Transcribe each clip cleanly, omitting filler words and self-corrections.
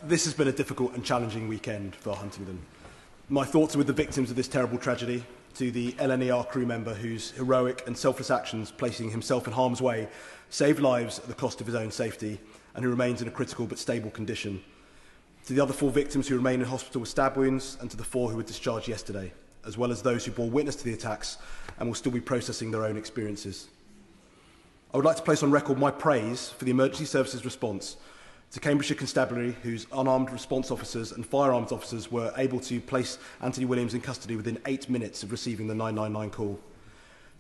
This has been a difficult and challenging weekend for Huntingdon. My thoughts are with the victims of this terrible tragedy, to the LNER crew member whose heroic and selfless actions, placing himself in harm's way, saved lives at the cost of his own safety, and who remains in a critical but stable condition. To the other 4 victims who remain in hospital with stab wounds, and to the 4 who were discharged yesterday, as well as those who bore witness to the attacks and will still be processing their own experiences. I would like to place on record my praise for the emergency services response to Cambridgeshire Constabulary, whose unarmed response officers and firearms officers were able to place Anthony Williams in custody within 8 minutes of receiving the 999 call.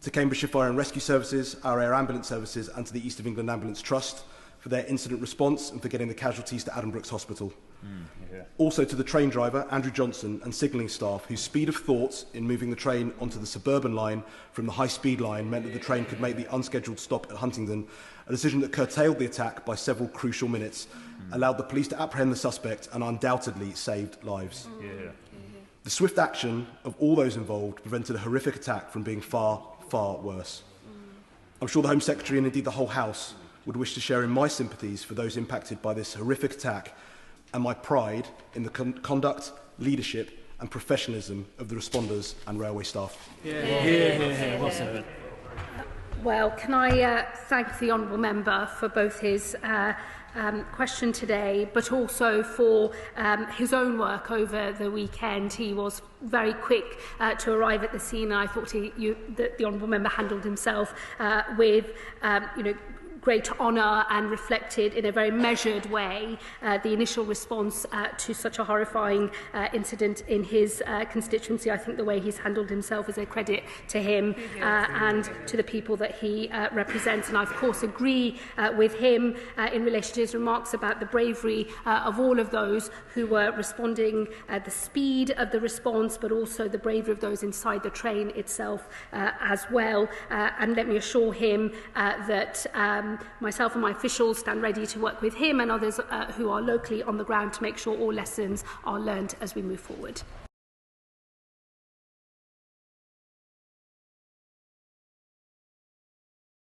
To Cambridgeshire Fire and Rescue Services, our Air Ambulance Services and to the East of England Ambulance Trust for their incident response and for getting the casualties to Addenbrooke's Hospital. Also to the train driver, Andrew Johnson, and signalling staff, whose speed of thought in moving the train onto the suburban line from the high-speed line meant that the train could make the unscheduled stop at Huntingdon, a decision that curtailed the attack by several crucial minutes, allowed the police to apprehend the suspect and undoubtedly saved lives. The swift action of all those involved prevented a horrific attack from being far, far worse. I'm sure the Home Secretary and indeed the whole House would wish to share in my sympathies for those impacted by this horrific attack and my pride in the conduct, leadership and professionalism of the responders and railway staff. Well, can I thank the Honourable Member for both his question today, but also for his own work over the weekend. He was very quick to arrive at the scene, and I thought that the Honourable Member handled himself with great honour and reflected in a very measured way the initial response to such a horrifying incident in his constituency. I think the way he's handled himself is a credit to him and to the people that he represents. And I, of course, agree with him in relation to his remarks about the bravery of all of those who were responding, the speed of the response, but also the bravery of those inside the train itself as well. And let me assure him that myself and my officials stand ready to work with him and others who are locally on the ground to make sure all lessons are learned as we move forward.